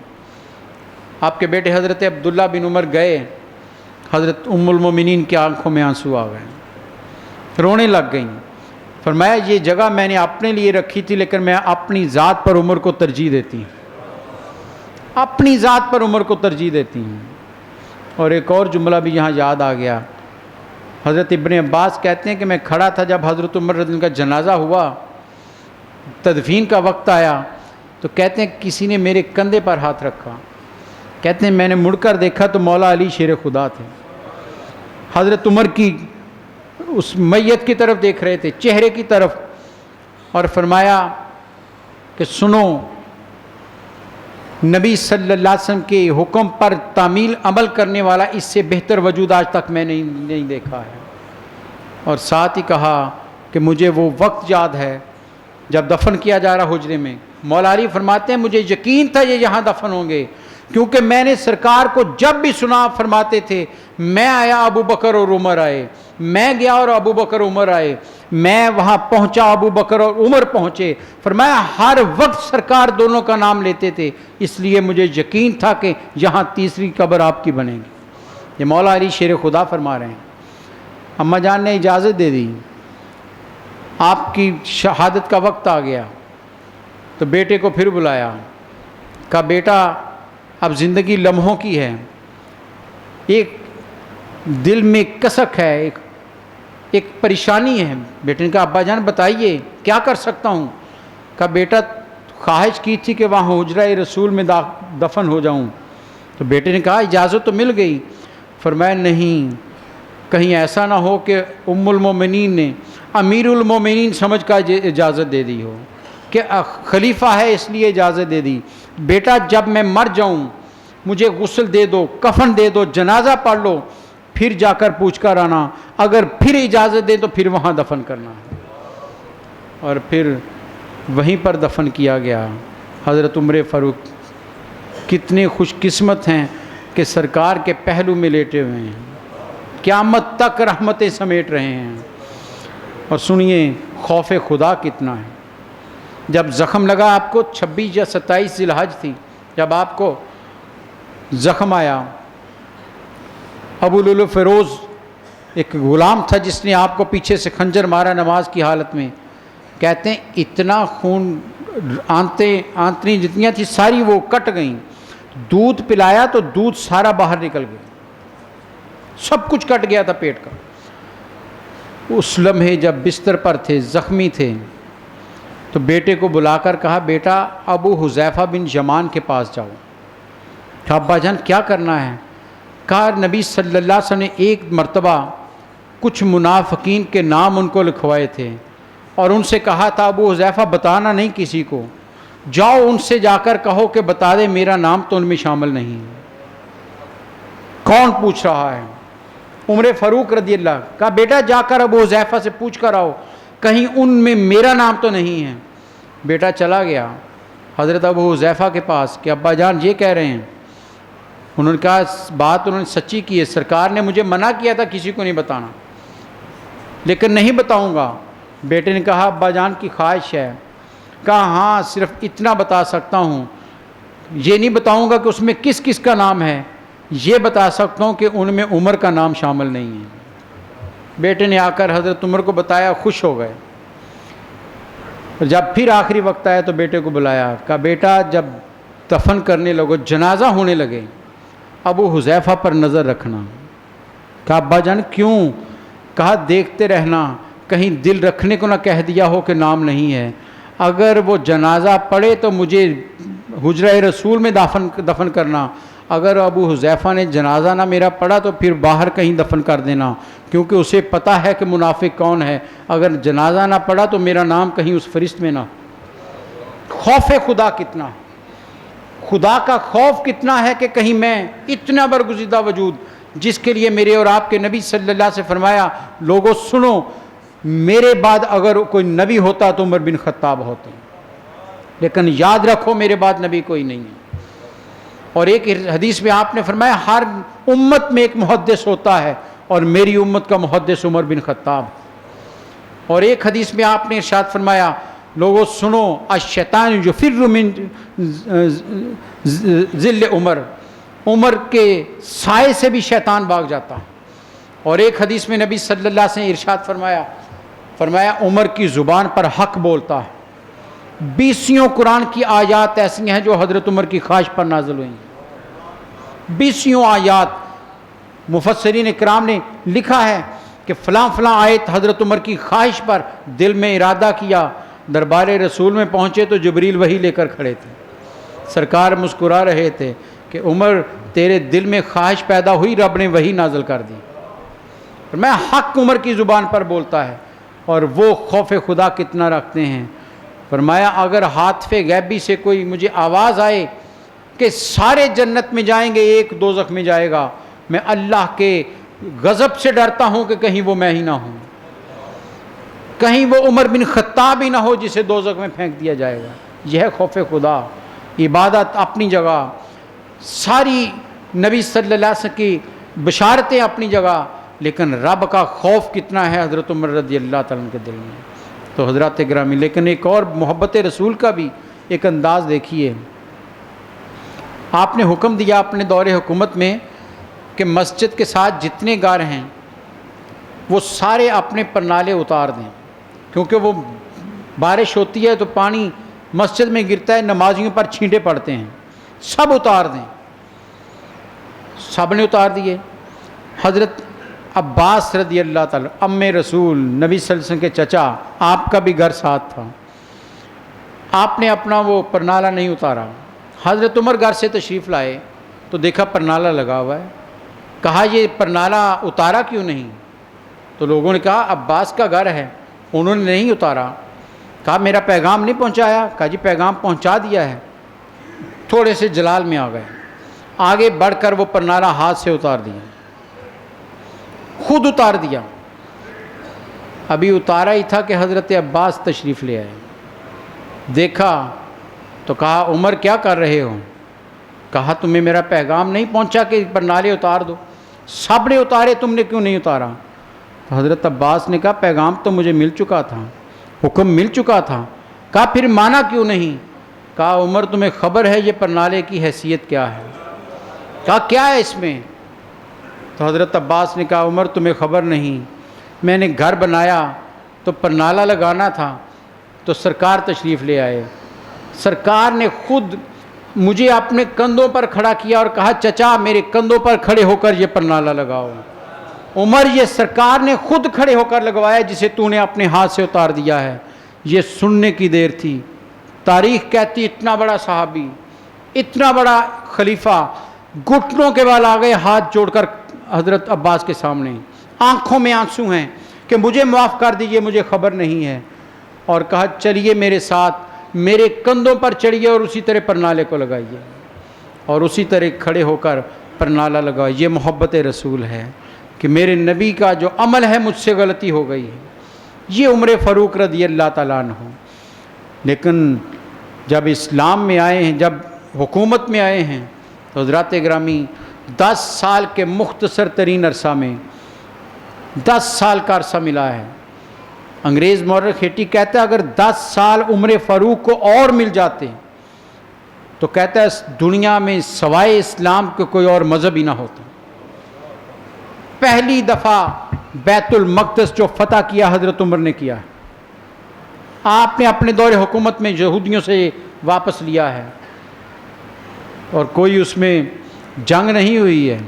آپ کے بیٹے حضرت عبداللہ بن عمر گئے، حضرت ام المومنین کی آنکھوں میں آنسو آ گئے، رونے لگ گئیں. فرمایا یہ جگہ میں نے اپنے لیے رکھی تھی لیکن میں اپنی ذات پر عمر کو ترجیح دیتی ہوں، اپنی ذات پر عمر کو ترجیح دیتی ہوں. اور ایک اور جملہ بھی یہاں یاد آ گیا. حضرت ابن عباس کہتے ہیں کہ میں کھڑا تھا جب حضرت عمر رضی اللہ عنہ کا جنازہ ہوا، تدفین کا وقت آیا تو کہتے ہیں کسی نے میرے کندھے پر ہاتھ رکھا. کہتے ہیں میں نے مڑ کر دیکھا تو مولا علی شیر خدا تھے، حضرت عمر کی اس میت کی طرف دیکھ رہے تھے، چہرے کی طرف، اور فرمایا کہ سنو نبی صلی اللہ علیہ وسلم کے حکم پر تعمیل عمل کرنے والا اس سے بہتر وجود آج تک میں نہیں دیکھا ہے. اور ساتھ ہی کہا کہ مجھے وہ وقت یاد ہے جب دفن کیا جا رہا حجرے میں. مولا علی فرماتے ہیں مجھے یقین تھا یہ یہاں دفن ہوں گے، کیونکہ میں نے سرکار کو جب بھی سنا فرماتے تھے میں آیا ابو بکر اور عمر آئے، میں گیا اور ابو بکر عمر آئے، میں وہاں پہنچا ابو بکر اور عمر پہنچے. فرمایا ہر وقت سرکار دونوں کا نام لیتے تھے، اس لیے مجھے یقین تھا کہ یہاں تیسری قبر آپ کی بنے گی. یہ مولا علی شیر خدا فرما رہے ہیں. اماں جان نے اجازت دے دی، آپ کی شہادت کا وقت آ گیا تو بیٹے کو پھر بلایا، کہا بیٹا اب زندگی لمحوں کی ہے، ایک دل میں کسک ہے، ایک پریشانی ہے. بیٹے نے کہا ابا جان بتائیے کیا کر سکتا ہوں؟ کہا بیٹا خواہش کی تھی کہ وہاں حجرہ رسول میں دفن ہو جاؤں. تو بیٹے نے کہا اجازت تو مل گئی. فرمایا نہیں، کہیں ایسا نہ ہو کہ ام المومنین نے امیر المومنین سمجھ کر اجازت دے دی ہو کہ خلیفہ ہے اس لیے اجازت دے دی. بیٹا جب میں مر جاؤں مجھے غسل دے دو، کفن دے دو، جنازہ پڑھ لو، پھر جا کر پوچھ کر آنا، اگر پھر اجازت دے تو پھر وہاں دفن کرنا ہے. اور پھر وہیں پر دفن کیا گیا. حضرت عمر فاروق کتنے خوش قسمت ہیں کہ سرکار کے پہلو میں لیٹے ہوئے ہیں، قیامت تک رحمتیں سمیٹ رہے ہیں. اور سنیے خوف خدا کتنا ہے. جب زخم لگا آپ کو 26 یا 27 ذی الحج تھی، جب آپ کو زخم آیا، ابو لؤلؤ فیروز ایک غلام تھا جس نے آپ کو پیچھے سے خنجر مارا نماز کی حالت میں. کہتے ہیں اتنا خون آنتیں جتنی تھیں ساری وہ کٹ گئیں. دودھ پلایا تو دودھ سارا باہر نکل گیا, سب کچھ کٹ گیا تھا پیٹ کا. اس لمحے جب بستر پر تھے, زخمی تھے, تو بیٹے کو بلا کر کہا بیٹا ابو حذیفہ بن یمان کے پاس جاؤ. کہا ابا جان کیا کرنا ہے؟ کہا نبی صلی اللہ علیہ وسلم نے ایک مرتبہ کچھ منافقین کے نام ان کو لکھوائے تھے اور ان سے کہا تھا ابو حذیفہ بتانا نہیں کسی کو, جاؤ ان سے جا کر کہو کہ بتا دے میرا نام تو ان میں شامل نہیں ہے. کون پوچھ رہا ہے؟ عمر فاروق رضی اللہ. کہا بیٹا جا کر ابو حذیفہ سے پوچھ کر آؤ کہیں ان میں میرا نام تو نہیں ہے. بیٹا چلا گیا حضرت ابو حذیفہ کے پاس کہ ابا جان یہ کہہ رہے ہیں. انہوں نے کہا بات انہوں نے سچی کی ہے, سرکار نے مجھے منع کیا تھا کسی کو نہیں بتانا, لیکن نہیں بتاؤں گا. بیٹے نے کہا ابا جان کی خواہش ہے. کہا ہاں صرف اتنا بتا سکتا ہوں, یہ نہیں بتاؤں گا کہ اس میں کس کس کا نام ہے, یہ بتا سکتا ہوں کہ ان میں عمر کا نام شامل نہیں ہے. بیٹے نے آ کر حضرت عمر کو بتایا, خوش ہو گئے. جب پھر آخری وقت آیا تو بیٹے کو بلایا. کہا بیٹا جب دفن کرنے لگو, جنازہ ہونے لگے, ابو حذیفہ پر نظر رکھنا. کہا ابا جان کیوں؟ کہا دیکھتے رہنا کہیں دل رکھنے کو نہ کہہ دیا ہو کہ نام نہیں ہے. اگر وہ جنازہ پڑے تو مجھے حجرہ رسول میں دفن کرنا, اگر ابو حذیفہ نے جنازہ نہ میرا پڑھا تو پھر باہر کہیں دفن کر دینا, کیونکہ اسے پتہ ہے کہ منافق کون ہے. اگر جنازہ نہ پڑھا تو میرا نام کہیں اس فہرست میں نہ. خوف خدا کتنا ہے, خدا کا خوف کتنا ہے کہ کہیں میں اتنا برگزیدہ وجود جس کے لیے میرے اور آپ کے نبی صلی اللہ علیہ وسلم سے فرمایا لوگوں سنو میرے بعد اگر کوئی نبی ہوتا تو عمر بن خطاب ہوتے, لیکن یاد رکھو میرے بعد نبی کوئی نہیں ہے. اور ایک حدیث میں آپ نے فرمایا ہر امت میں ایک محدث ہوتا ہے اور میری امت کا محدث عمر بن خطاب. اور ایک حدیث میں آپ نے ارشاد فرمایا لوگوں سنو الشیطان یفر من ظل عمر, عمر کے سائے سے بھی شیطان بھاگ جاتا. اور ایک حدیث میں نبی صلی اللہ علیہ وسلم نے ارشاد فرمایا عمر کی زبان پر حق بولتا ہے. 20 قرآن کی آیات ایسی ہیں جو حضرت عمر کی خواہش پر نازل ہوئیں. 20 آیات مفسرین اکرام نے لکھا ہے کہ فلاں فلاں آیت حضرت عمر کی خواہش پر دل میں ارادہ کیا, دربار رسول میں پہنچے تو جبریل وحی لے کر کھڑے تھے. سرکار مسکرا رہے تھے کہ عمر تیرے دل میں خواہش پیدا ہوئی, رب نے وحی نازل کر دی. میں حق عمر کی زبان پر بولتا ہے اور وہ خوف خدا کتنا رکھتے ہیں. فرمایا اگر ہاتف غیبی سے کوئی مجھے آواز آئے کہ سارے جنت میں جائیں گے ایک دوزخ میں جائے گا, میں اللہ کے غضب سے ڈرتا ہوں کہ کہیں وہ میں ہی نہ ہوں, کہیں وہ عمر بن خطاب ہی نہ ہو جسے دوزخ میں پھینک دیا جائے گا. یہ ہے خوف خدا. عبادت اپنی جگہ, ساری نبی صلی اللہ علیہ وسلم کی بشارتیں اپنی جگہ, لیکن رب کا خوف کتنا ہے حضرت عمر رضی اللہ تعالیٰ کے دل میں. تو حضرات گرامی لیکن ایک اور محبت رسول کا بھی ایک انداز دیکھیے. آپ نے حکم دیا اپنے دور حکومت میں کہ مسجد کے ساتھ جتنے گھر ہیں وہ سارے اپنے پرنالے اتار دیں, کیونکہ وہ بارش ہوتی ہے تو پانی مسجد میں گرتا ہے, نمازیوں پر چھینٹے پڑتے ہیں, سب اتار دیں. سب نے اتار دیے. حضرت عباس رضی اللہ تعالیٰ ام رسول نبی صلی اللہ علیہ وسلم کے چچا, آپ کا بھی گھر ساتھ تھا, آپ نے اپنا وہ پرنالہ نہیں اتارا. حضرت عمر گھر سے تشریف لائے تو دیکھا پرنالہ لگا ہوا ہے. کہا یہ پرنالہ اتارا کیوں نہیں؟ تو لوگوں نے کہا عباس کا گھر ہے, انہوں نے نہیں اتارا. کہا میرا پیغام نہیں پہنچایا؟ کہا جی پیغام پہنچا دیا ہے. تھوڑے سے جلال میں آ گئے, آگے بڑھ کر وہ پرنالہ ہاتھ سے اتار دیا, خود اتار دیا. ابھی اتارا ہی تھا کہ حضرت عباس تشریف لے آئے. دیکھا تو کہا عمر کیا کر رہے ہو؟ کہا تمہیں میرا پیغام نہیں پہنچا کہ پرنالے اتار دو؟ سب نے اتارے, تم نے کیوں نہیں اتارا؟ تو حضرت عباس نے کہا پیغام تو مجھے مل چکا تھا, حکم مل چکا تھا. کہا پھر مانا کیوں نہیں؟ کہا عمر تمہیں خبر ہے یہ پرنالے کی حیثیت کیا ہے؟ کہا کیا ہے اس میں؟ تو حضرت عباس نے کہا عمر تمہیں خبر نہیں، میں نے گھر بنایا تو پرنالہ لگانا تھا تو سرکار تشریف لے آئے، سرکار نے خود مجھے اپنے کندھوں پر کھڑا کیا اور کہا چچا میرے کندھوں پر کھڑے ہو کر یہ پرنالہ لگاؤ۔ عمر یہ سرکار نے خود کھڑے ہو کر لگوایا جسے تو نے اپنے ہاتھ سے اتار دیا ہے۔ یہ سننے کی دیر تھی۔ تاریخ کہتی اتنا بڑا صحابی، اتنا بڑا خلیفہ گھٹنوں کے بال آ گئے ہاتھ جوڑ کر حضرت عباس کے سامنے، آنکھوں میں آنسو ہیں کہ مجھے معاف کر دیجئے، مجھے خبر نہیں ہے، اور کہا چلیے میرے ساتھ، میرے کندھوں پر چڑھیے اور اسی طرح پرنالے کو لگائیے، اور اسی طرح کھڑے ہو کر پرنالہ لگائیے۔ یہ محبت رسول ہے کہ میرے نبی کا جو عمل ہے مجھ سے غلطی ہو گئی ہے۔ یہ عمر فاروق رضی اللہ تعالیٰ عنہ۔ لیکن جب اسلام میں آئے ہیں، جب حکومت میں آئے ہیں تو حضرات گرامی 10 سال کے مختصر ترین عرصہ میں 10 سال کا عرصہ ملا ہے۔ انگریز مورخ ہیٹی کہتا ہے اگر 10 سال عمر فاروق کو اور مل جاتے تو کہتا ہے اس دنیا میں سوائے اسلام کے کوئی اور مذہب ہی نہ ہوتا۔ پہلی دفعہ بیت المقدس جو فتح کیا حضرت عمر نے کیا ہے، آپ نے اپنے دور حکومت میں یہودیوں سے واپس لیا ہے، اور کوئی اس میں جنگ نہیں ہوئی ہے،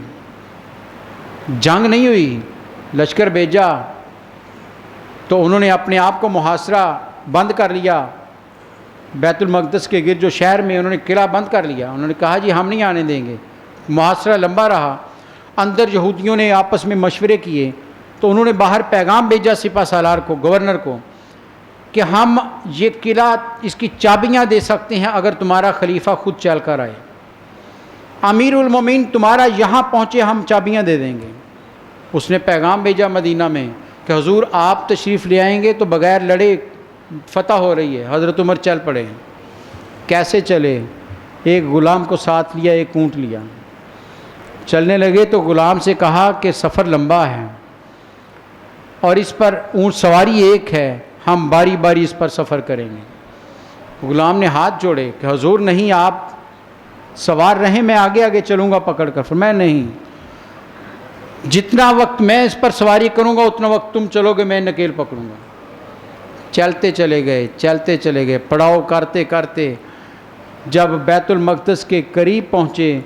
جنگ نہیں ہوئی، لشکر بھیجا تو انہوں نے اپنے آپ کو محاصرہ بند کر لیا، بیت المقدس کے گرد جو شہر میں انہوں نے قلعہ بند کر لیا، انہوں نے کہا جی ہم نہیں آنے دیں گے، محاصرہ لمبا رہا، اندر یہودیوں نے آپس میں مشورے کیے تو انہوں نے باہر پیغام بھیجا سپہ سالار کو، گورنر کو، کہ ہم یہ قلعہ اس کی چابیاں دے سکتے ہیں اگر تمہارا خلیفہ خود چل کر آئے، امیر المومنین تمہارا یہاں پہنچے ہم چابیاں دے دیں گے۔ اس نے پیغام بھیجا مدینہ میں کہ حضور آپ تشریف لے آئیں گے تو بغیر لڑے فتح ہو رہی ہے۔ حضرت عمر چل پڑے۔ کیسے چلے؟ ایک غلام کو ساتھ لیا، ایک اونٹ لیا، چلنے لگے تو غلام سے کہا کہ سفر لمبا ہے اور اس پر اونٹ سواری ایک ہے، ہم باری باری اس پر سفر کریں گے۔ غلام نے ہاتھ جوڑے کہ حضور نہیں، آپ سوار رہیں، میں آگے آگے چلوں گا پکڑ کر۔ فرمایا نہیں، جتنا وقت میں اس پر سواری کروں گا اتنا وقت تم چلو گے، میں نکیل پکڑوں گا۔ چلتے چلے گئے، چلتے چلے گئے، پڑاؤ کرتے کرتے جب بیت المقدس کے قریب پہنچے،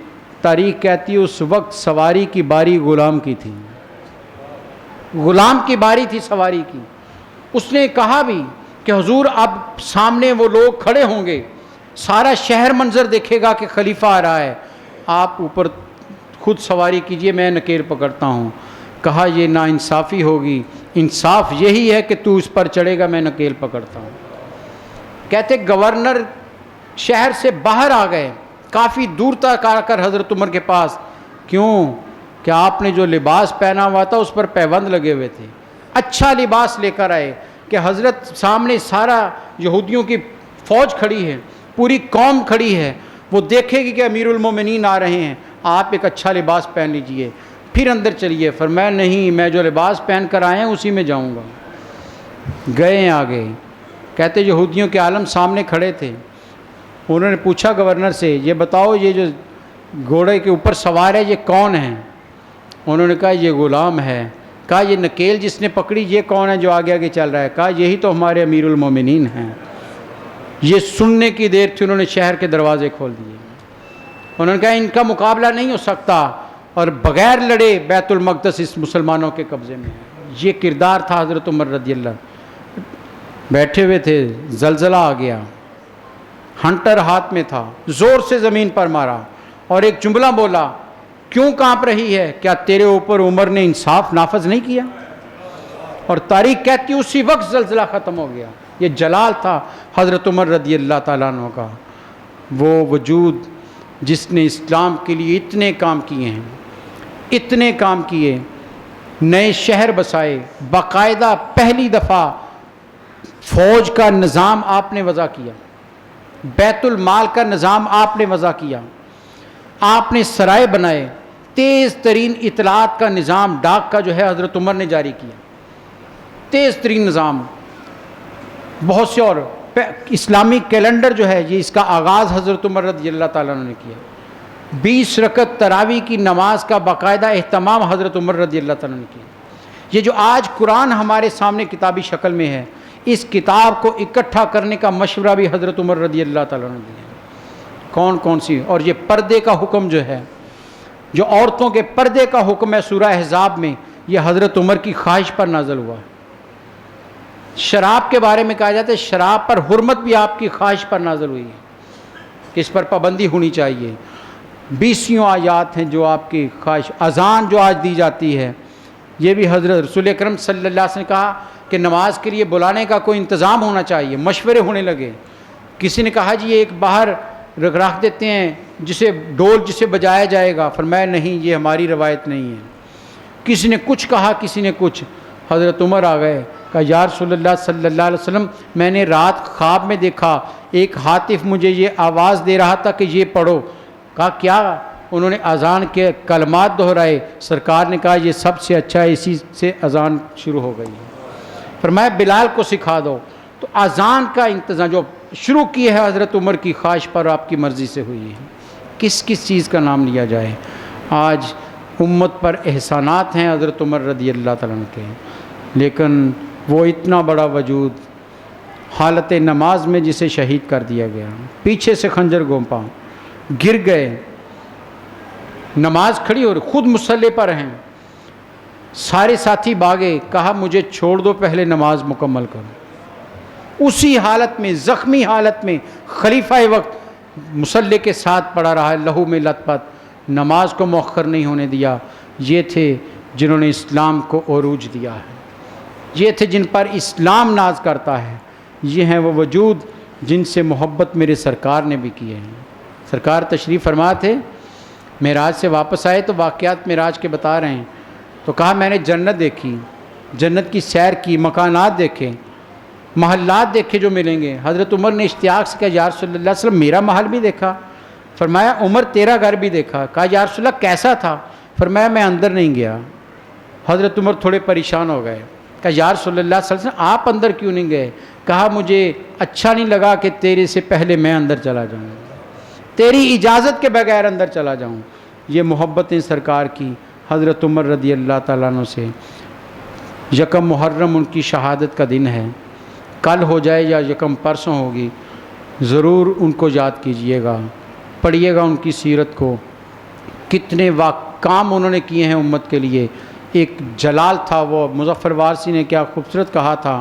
تاریخ کہتی ہے اس وقت سواری کی باری غلام کی تھی، غلام کی باری تھی سواری کی۔ اس نے کہا بھی کہ حضور اب سامنے وہ لوگ کھڑے ہوں گے، سارا شہر منظر دیکھے گا کہ خلیفہ آ رہا ہے، آپ اوپر خود سواری کیجئے، میں نکیل پکڑتا ہوں۔ کہا یہ ناانصافی ہوگی، انصاف یہی ہے کہ تو اس پر چڑھے گا، میں نکیل پکڑتا ہوں۔ کہتے گورنر شہر سے باہر آ گئے، کافی دور تک آ کر حضرت عمر کے پاس، کیوں کہ آپ نے جو لباس پہنا ہوا تھا اس پر پیوند لگے ہوئے تھے، اچھا لباس لے کر آئے کہ حضرت سامنے سارا یہودیوں کی فوج کھڑی ہے، پوری قوم کھڑی ہے، وہ دیکھے گی کہ امیر المومنین آ رہے ہیں، آپ ایک اچھا لباس پہن لیجئے، پھر اندر چلیے۔ فرمایا نہیں، میں جو لباس پہن کر آئے ہیں اسی میں جاؤں گا۔ گئے آگے، کہتے یہودیوں کے عالم سامنے کھڑے تھے، انہوں نے پوچھا گورنر سے یہ بتاؤ یہ جو گھوڑے کے اوپر سوار ہے یہ کون ہے؟ انہوں نے کہا یہ غلام ہے۔ کہا یہ نکیل جس نے پکڑی یہ کون ہے جو آگے آگے چل رہا ہے؟ کہا یہی تو ہمارے امیر المومنین ہیں۔ یہ سننے کی دیر تھی، انہوں نے شہر کے دروازے کھول دیے، انہوں نے کہا ان کا مقابلہ نہیں ہو سکتا، اور بغیر لڑے بیت المقدس اس مسلمانوں کے قبضے میں ہے۔ یہ کردار تھا حضرت عمر رضی اللہ۔ بیٹھے ہوئے تھے، زلزلہ آ گیا، ہنٹر ہاتھ میں تھا، زور سے زمین پر مارا اور ایک جملہ بولا، کیوں کانپ رہی ہے؟ کیا تیرے اوپر عمر نے انصاف نافذ نہیں کیا؟ اور تاریخ کہتی اسی وقت زلزلہ ختم ہو گیا۔ یہ جلال تھا حضرت عمر رضی اللہ تعالیٰ عنہ کا، وہ وجود جس نے اسلام کے لیے اتنے کام کیے ہیں، اتنے کام کیے، نئے شہر بسائے، باقاعدہ پہلی دفعہ فوج کا نظام آپ نے وضع کیا، بیت المال کا نظام آپ نے وضع کیا، آپ نے سرائے بنائے، تیز ترین اطلاعات کا نظام ڈاک کا جو ہے حضرت عمر نے جاری کیا، تیز ترین نظام۔ بہت سے اور اسلامی کیلنڈر جو ہے یہ اس کا آغاز حضرت عمر رضی اللہ تعالیٰ عنہ نے کیا۔ 20 رکعت تراویح کی نماز کا باقاعدہ اہتمام حضرت عمر رضی اللہ تعالیٰ نے کیا. یہ جو آج قرآن ہمارے سامنے کتابی شکل میں ہے، اس کتاب کو اکٹھا کرنے کا مشورہ بھی حضرت عمر رضی اللہ تعالیٰ نے دیا. کون کون سی؟ اور یہ پردے کا حکم جو ہے، جو عورتوں کے پردے کا حکم ہے سورہ احزاب میں، یہ حضرت عمر کی خواہش پر نازل ہوا. شراب کے بارے میں کہا جاتا ہے شراب پر حرمت بھی آپ کی خواہش پر نازل ہوئی ہے کہ اس پر پابندی ہونی چاہیے. 20 آیات ہیں جو آپ کی خواہش. اذان جو آج دی جاتی ہے، یہ بھی حضرت رسول اکرم صلی اللہ علیہ وسلم نے کہا کہ نماز کے لیے بلانے کا کوئی انتظام ہونا چاہیے. مشورے ہونے لگے. کسی نے کہا جی ایک باہر رکھ دیتے ہیں جسے ڈول جسے بجایا جائے گا. فرمایا نہیں، یہ ہماری روایت نہیں ہے. کسی نے کچھ کہا، کسی نے کچھ. حضرت عمر آ گئے، کہا یا رسول اللہ صلی اللہ علیہ وسلم، میں نے رات خواب میں دیکھا ایک ہاتف مجھے یہ آواز دے رہا تھا کہ یہ پڑھو. کہا کیا؟ انہوں نے اذان کے کلمات دہرائے. سرکار نے کہا یہ سب سے اچھا ہے، اسی سے اذان شروع ہو گئی. فرمایا بلال کو سکھا دو. تو اذان کا انتظام جو شروع کی ہے حضرت عمر کی خواہش پر، آپ کی مرضی سے ہوئی ہے. کس کس چیز کا نام لیا جائے؟ آج امت پر احسانات ہیں حضرت عمر رضی اللہ تعالیٰ عنہ کے، لیکن وہ اتنا بڑا وجود حالت نماز میں جسے شہید کر دیا گیا، پیچھے سے خنجر گھونپا، گر گئے، نماز کھڑی ہو رہی، خود مصلی پر ہیں، سارے ساتھی بھاگے، کہا مجھے چھوڑ دو پہلے نماز مکمل کرو. اسی حالت میں، زخمی حالت میں خلیفہ وقت مصلی کے ساتھ پڑا رہا ہے، لہو میں لت پت، نماز کو مؤخر نہیں ہونے دیا. یہ تھے جنہوں نے اسلام کو عروج دیا ہے، یہ تھے جن پر اسلام ناز کرتا ہے. یہ ہیں وہ وجود جن سے محبت میرے سرکار نے بھی کی ہے. سرکار تشریف فرما تھے، معراج سے واپس آئے تو واقعات معراج کے بتا رہے ہیں. تو کہا میں نے جنت دیکھی، جنت کی سیر کی، مکانات دیکھے، محلات دیکھے جو ملیں گے. حضرت عمر نے اشتیاق سے کہا یا رسول اللہ صلی اللہ علیہ وسلم میرا محل بھی دیکھا. فرمایا عمر تیرا گھر بھی دیکھا. کہا یا رسول اللہ کیسا تھا؟ فرمایا میں اندر نہیں گیا. حضرت عمر تھوڑے پریشان ہو گئے. کہا یا رسول اللہ صلی اللہ علیہ وسلم آپ اندر کیوں نہیں گئے؟ کہا مجھے اچھا نہیں لگا کہ تیرے سے پہلے میں اندر چلا جاؤں، تیری اجازت کے بغیر اندر چلا جاؤں. یہ محبتیں سرکار کی حضرت عمر رضی اللہ تعالیٰ عنہ سے. یکم محرم ان کی شہادت کا دن ہے، کل ہو جائے یا یکم پرسوں ہوگی، ضرور ان کو یاد کیجئے گا، پڑھیے گا ان کی سیرت کو. کتنے کام انہوں نے کیے ہیں امت کے لیے. ایک جلال تھا، وہ مظفر وارثی نے کیا خوبصورت کہا تھا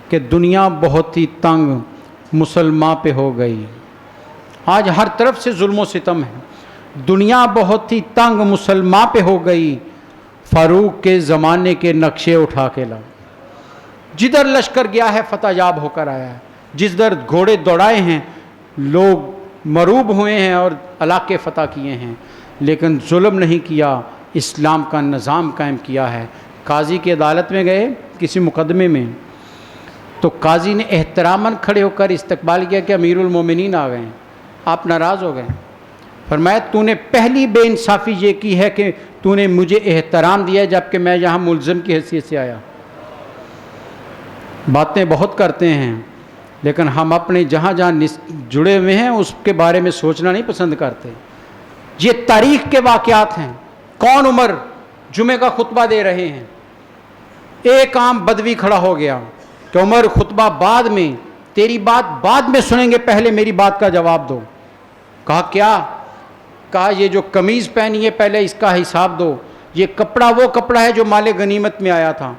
کہ دنیا بہت ہی تنگ مسلمان پہ ہو گئی. آج ہر طرف سے ظلم و ستم ہے. دنیا بہت ہی تنگ مسلمان پہ ہو گئی، فاروق کے زمانے کے نقشے اٹھا کے لاؤ. جدھر لشکر گیا ہے فتح یاب ہو کر آیا ہے، جس در گھوڑے دوڑائے ہیں لوگ مروب ہوئے ہیں اور علاقے فتح کیے ہیں، لیکن ظلم نہیں کیا، اسلام کا نظام قائم کیا ہے. قاضی کی عدالت میں گئے کسی مقدمے میں، تو قاضی نے احتراماً کھڑے ہو کر استقبال کیا کہ امیر المومنین آ گئے ہیں. آپ ناراض ہو گئے. فرمایا تو نے پہلی بے انصافی یہ کی ہے کہ تو نے مجھے احترام دیا جبکہ میں یہاں ملزم کی حیثیت سے آیا. باتیں بہت کرتے ہیں لیکن ہم اپنے جہاں جہاں جڑے ہوئے ہیں اس کے بارے میں سوچنا نہیں پسند کرتے. یہ تاریخ کے واقعات ہیں. کون عمر جمعے کا خطبہ دے رہے ہیں، ایک عام بدوی کھڑا ہو گیا کہ عمر خطبہ بعد میں، تیری بات بعد میں سنیں گے، پہلے میری بات کا جواب دو. کہا کیا؟ کہا یہ جو قمیض پہنی ہے پہلے اس کا حساب دو. یہ کپڑا وہ کپڑا ہے جو مال غنیمت میں آیا تھا،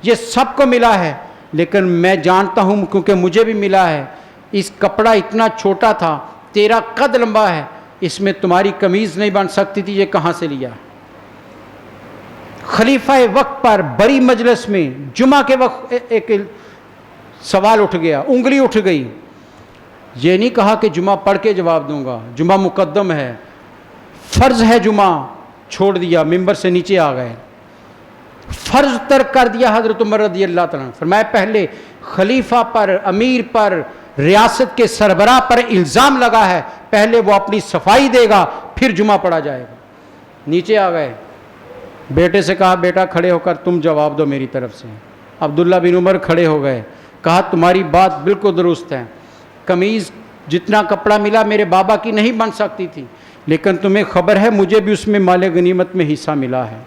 یہ سب کو ملا ہے، لیکن میں جانتا ہوں کیونکہ مجھے بھی ملا ہے، اس کپڑا اتنا چھوٹا تھا، تیرا قد لمبا ہے، اس میں تمہاری قمیض نہیں بن سکتی تھی، یہ کہاں سے لیا؟ خلیفہ وقت پر بڑی مجلس میں جمعہ کے وقت ایک سوال اٹھ گیا، انگلی اٹھ گئی. یہ نہیں کہا کہ جمعہ پڑھ کے جواب دوں گا، جمعہ مقدم ہے، فرض ہے جمعہ، چھوڑ دیا، ممبر سے نیچے آ گئے، فرض ترک کر دیا حضرت عمر رضی اللہ تعالیٰ عنہ. فرمایا پہلے خلیفہ پر، امیر پر، ریاست کے سربراہ پر الزام لگا ہے، پہلے وہ اپنی صفائی دے گا پھر جمعہ پڑھا جائے گا. نیچے آ گئے، بیٹے سے کہا بیٹا کھڑے ہو کر تم جواب دو میری طرف سے. عبداللہ بن عمر کھڑے ہو گئے، کہا تمہاری بات بالکل درست ہے، قمیض جتنا کپڑا ملا میرے بابا کی نہیں بن سکتی تھی، لیکن تمہیں خبر ہے مجھے بھی اس میں مال غنیمت میں حصہ ملا ہے،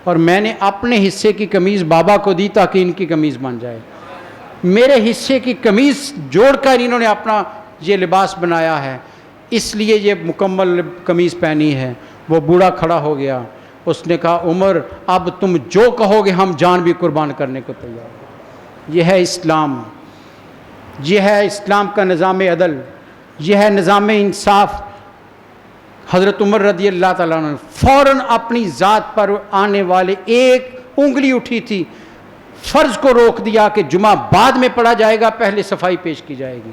اور میں نے اپنے حصے کی قمیض بابا کو دی تاکہ ان کی قمیض بن جائے۔ میرے حصے کی قمیض جوڑ کر انہوں نے اپنا یہ لباس بنایا ہے، اس لیے یہ مکمل قمیض پہنی ہے۔ وہ بوڑھا کھڑا ہو گیا، اس نے کہا عمر اب تم جو کہو گے ہم جان بھی قربان کرنے کو تیار ہیں۔ یہ ہے اسلام، یہ ہے اسلام کا نظام عدل، یہ ہے نظام انصاف۔ حضرت عمر رضی اللہ تعالیٰ عنہ فوراً اپنی ذات پر آنے والے ایک انگلی اٹھی تھی، فرض کو روک دیا کہ جمعہ بعد میں پڑھا جائے گا، پہلے صفائی پیش کی جائے گی۔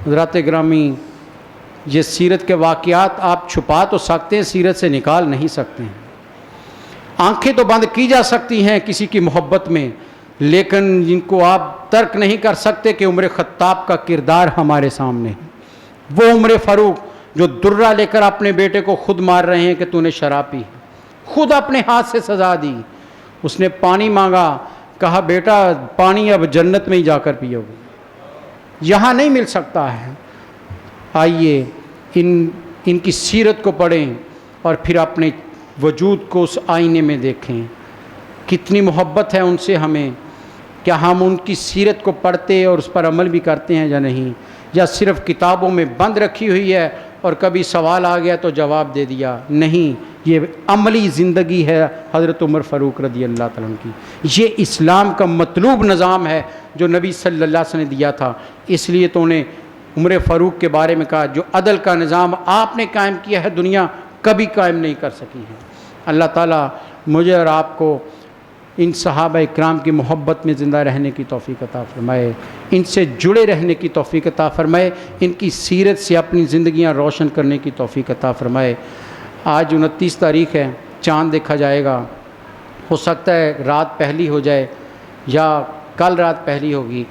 حضرات گرامی، یہ سیرت کے واقعات آپ چھپا تو سکتے ہیں، سیرت سے نکال نہیں سکتے ہیں۔ آنکھیں تو بند کی جا سکتی ہیں کسی کی محبت میں، لیکن جن کو آپ ترک نہیں کر سکتے کہ عمر خطاب کا کردار ہمارے سامنے ہے۔ وہ عمر فاروق جو درہ لے کر اپنے بیٹے کو خود مار رہے ہیں کہ تو نے شراب پی، خود اپنے ہاتھ سے سزا دی۔ اس نے پانی مانگا، کہا بیٹا پانی اب جنت میں ہی جا کر پیو گے، یہاں نہیں مل سکتا ہے۔ آئیے ان کی سیرت کو پڑھیں اور پھر اپنے وجود کو اس آئینے میں دیکھیں، کتنی محبت ہے ان سے ہمیں۔ کیا ہم ان کی سیرت کو پڑھتے اور اس پر عمل بھی کرتے ہیں یا نہیں، یا صرف کتابوں میں بند رکھی ہوئی ہے اور کبھی سوال آ گیا تو جواب دے دیا؟ نہیں، یہ عملی زندگی ہے حضرت عمر فاروق رضی اللہ تعالیٰ عنہ کی۔ یہ اسلام کا مطلوب نظام ہے جو نبی صلی اللہ علیہ وسلم نے دیا تھا۔ اس لیے تو انہیں عمر فاروق کے بارے میں کہا جو عدل کا نظام آپ نے قائم کیا ہے دنیا کبھی قائم نہیں کر سکی ہے۔ اللہ تعالیٰ مجھے اور آپ کو ان صحابہ اکرام کی محبت میں زندہ رہنے کی توفیق عطا فرمائے، ان سے جڑے رہنے کی توفیق عطا فرمائے، ان کی سیرت سے اپنی زندگیاں روشن کرنے کی توفیق عطا فرمائے۔ آج 29 تاریخ ہے، چاند دیکھا جائے گا، ہو سکتا ہے رات پہلی ہو جائے یا کل رات پہلی ہوگی۔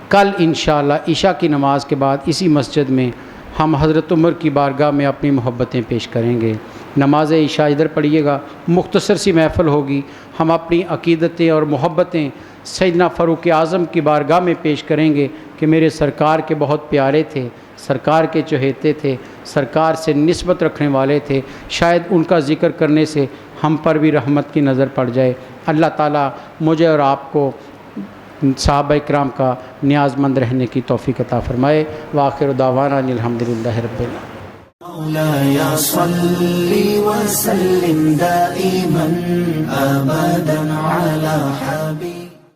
کل انشاءاللہ عشاء کی نماز کے بعد اسی مسجد میں ہم حضرت عمر کی بارگاہ میں اپنی محبتیں پیش کریں گے۔ نماز عشاء ادھر پڑھیے گا، مختصر سی محفل ہوگی، ہم اپنی عقیدتیں اور محبتیں سیدنا فاروق اعظم کی بارگاہ میں پیش کریں گے کہ میرے سرکار کے بہت پیارے تھے، سرکار کے چہیتے تھے، سرکار سے نسبت رکھنے والے تھے، شاید ان کا ذکر کرنے سے ہم پر بھی رحمت کی نظر پڑ جائے۔ اللہ تعالیٰ مجھے اور آپ کو صحابہ اکرام کا نیاز مند رہنے کی توفیق عطا فرمائے۔ وآخر دعوانا ان الحمدللہ رب العالمین۔ مولاي صل وسلم دائما أبدا على حبيبك